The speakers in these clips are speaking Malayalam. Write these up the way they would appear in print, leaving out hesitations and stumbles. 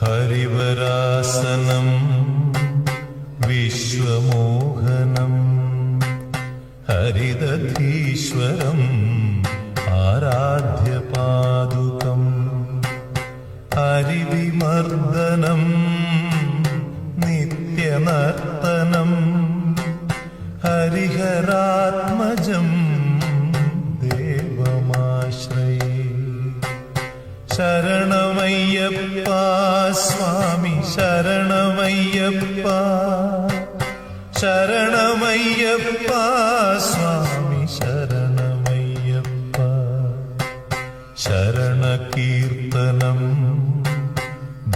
ഹരിവരാസനം വിശ്വമോഹനം ഹരിദധീശ്വരം ആരാധ്യപാദുകം ഹരിവിമർദ്ദനം നിത്യനർത്തനം ഹരിഹരാത്മജം ദേവമാശ്രയേ. ശരണമയ്യപ്പ സ്വാമി ശരണമയ്യപ്പ ശരണമയ്യപ്പ സ്വാമി ശരണമയ്യപ്പ. ശരണകീർത്തനം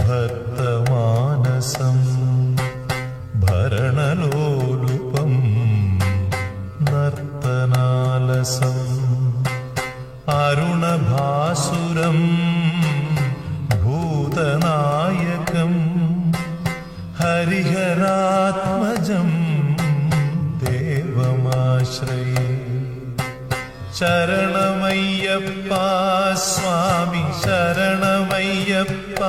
ഭക്തമാനസം ഭരണലോലുപം നർത്തനാലസം അരുണഭാസുരം ഭൂതനായകം ഹരിഹരാത്മജം ദേവമാശ്രയേ. ശരണമയ്യപ്പ സ്വാമി ശരണമയ്യപ്പ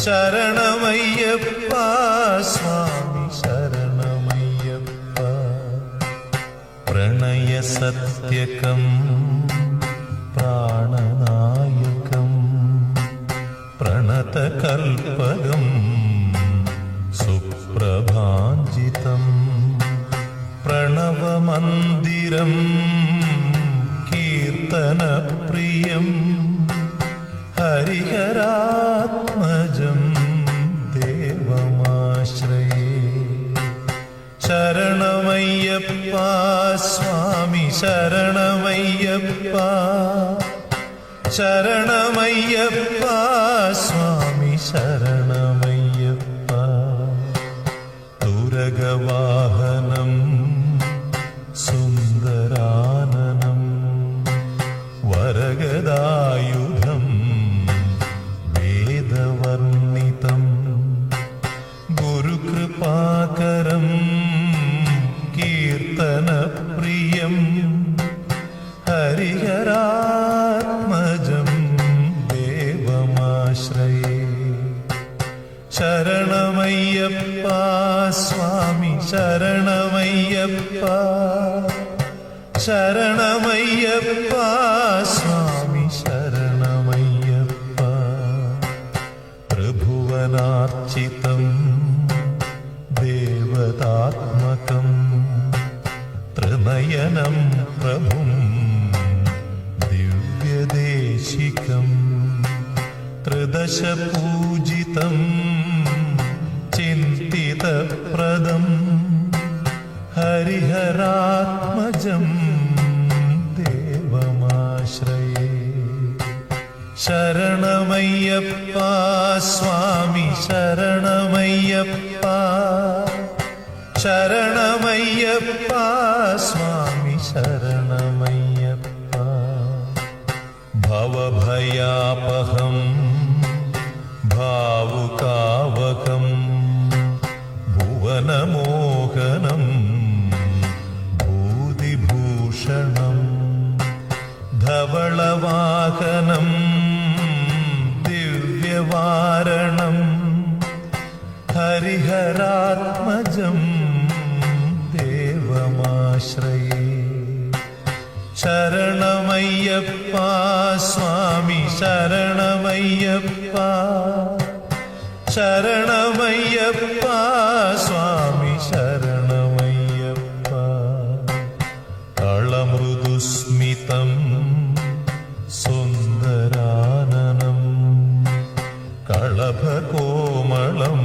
ശരണമയ്യപ്പ സ്വാമി ശരണമയ്യപ്പ. പ്രണയസത്യകം പ്രാണനായകം പ്രണതകൽപകം സുപ്രഭാഞ്ജിതം പ്രണവമന്ദിരം കീർത്തനപ്രിയം ഹരിഹരാത്മജം ദേവമാശ്രയേ. ശരണമയ്യപ്പ സ്വാമി ശരണമയ്യപ്പ ശരണമയ്യപ്പ സ്വാമി ശരണമയ്യപ്പ. തുരഗവാഹനം സുന്ദരാനനം വരഗദായുധം വേദവർണിതം ഗുരുകൃപാകരം കീർത്തനപ്രിയം ഹരിഹരാത്മജം ദേവമാശ്രയേ. ശരണമയ്യപ്പ സ്വാമി ശരണമയ്യപ്പ ശരണമയ്യപ്പ സ്വാമി ശരണമയ്യപ്പ. ത്രിഭുവനാർച്ചിതം ദേവതാത്മകം ത്രിനയനം പ്രഭും ദിവ്യദേശികം ത്രിദശപൂജിതം ചിന്തിതപ്രദം ഹരിഹരാത്മജം ദേവമാശ്രയേ. ശരണമയ്യപ്പ സ്വാമി ശരണമയ്യപ്പ ശരണമയ്യപ്പ സ്വാമി ശരണമയ്യപ്പ. ഭവഭയാപഹം ഭാവുകാവകം ഭുവനമോഹനം ഭൂതിഭൂഷണം ധവളവാഹനം ദിവ്യവാരണം ഹരിഹരാത്മജം ദേവമാശ്രയേ. ശരണമയ്യപ്പ സ്വാമി ശരണമയ്യപ്പ ശരണമയ്യപ്പ സ്വാമി ശരണമയ്യപ്പ. കളമൃദുസ്മിതം സുന്ദരാനനം കളഭകോമളം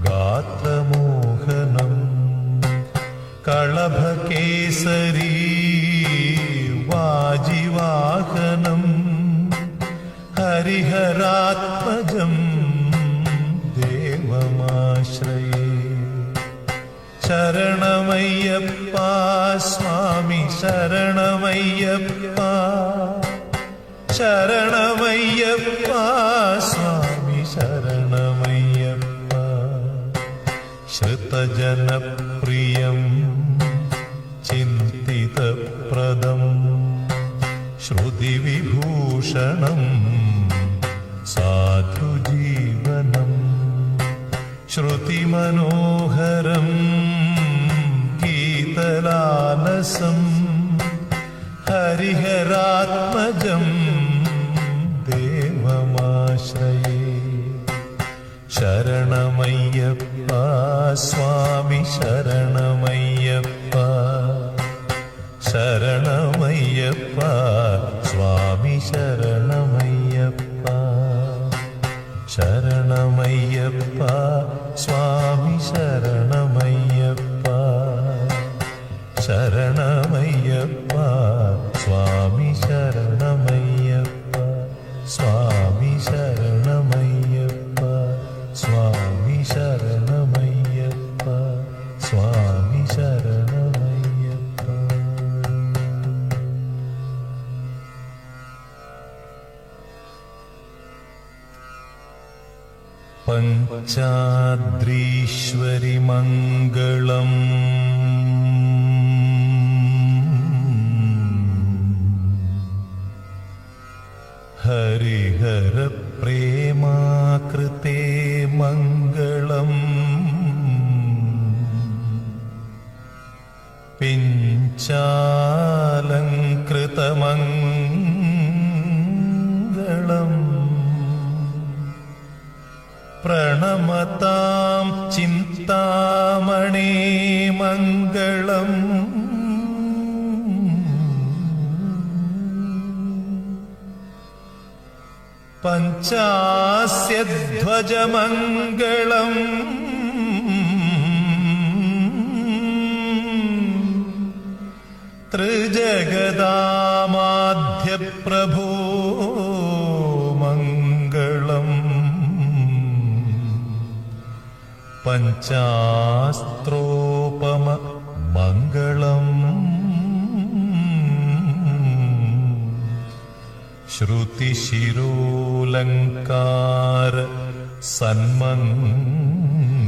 ഗാത്രമോഹനം കളഭകേസരീ വാജിവാഹനം ഹരിഹരാത്മജം ദേവമാശ്രയേ. ശരണമയ്യപ്പ സ്വാമി ശരണമയ്യപ്പ ശരണമയ്യപ്പ സ്വാമി ശരണമയ്യപ്പ. ശ്രുതജനപ്രിയം ചിന്തിതപ്രദം ശ്രുതിവിഭൂഷണം സാധുജീവനം ശ്രുതിമനോഹരം ഗീതലാലസം ഹരിഹരാത്മജം ദേവമാശ്രയേ. ശരണമയ്യപ്പ സ്വാമി ശരണമയ്യപ്പ, ശരണമയ്യപ്പ സ്വാമി ശരണമയ്യപ്പ, ശരണമയ്യപ്പ സ്വാമി ശരണമയ്യപ്പ, ശരണമയ്യപ്പ സ്വാമി ശരണമയ്യപ്പ, സ്വാമി ശരണമയ്യപ്പ, സ്വാമി ശരണമയ്യപ്പ, സ്വാമി ശരണമയ്യപ്പ. പഞ്ചാദ്രീശ്വരി മംഗളം ഹരിഹര പ്രേമാകൃതേ മംഗളം പിഞ്ചാലങ്കൃതമംഗളം പ്രണമതാം ചിന്താമണി മംഗളം പഞ്ചാസ്യധ്വജമംഗളം ത്രിജഗദാമാധ്യപ്രഭോ മംഗളം പഞ്ചാസ്ത്രോപമ മംഗളം ശ്രുതിശിരോലങ്കാര സന്മംഗളം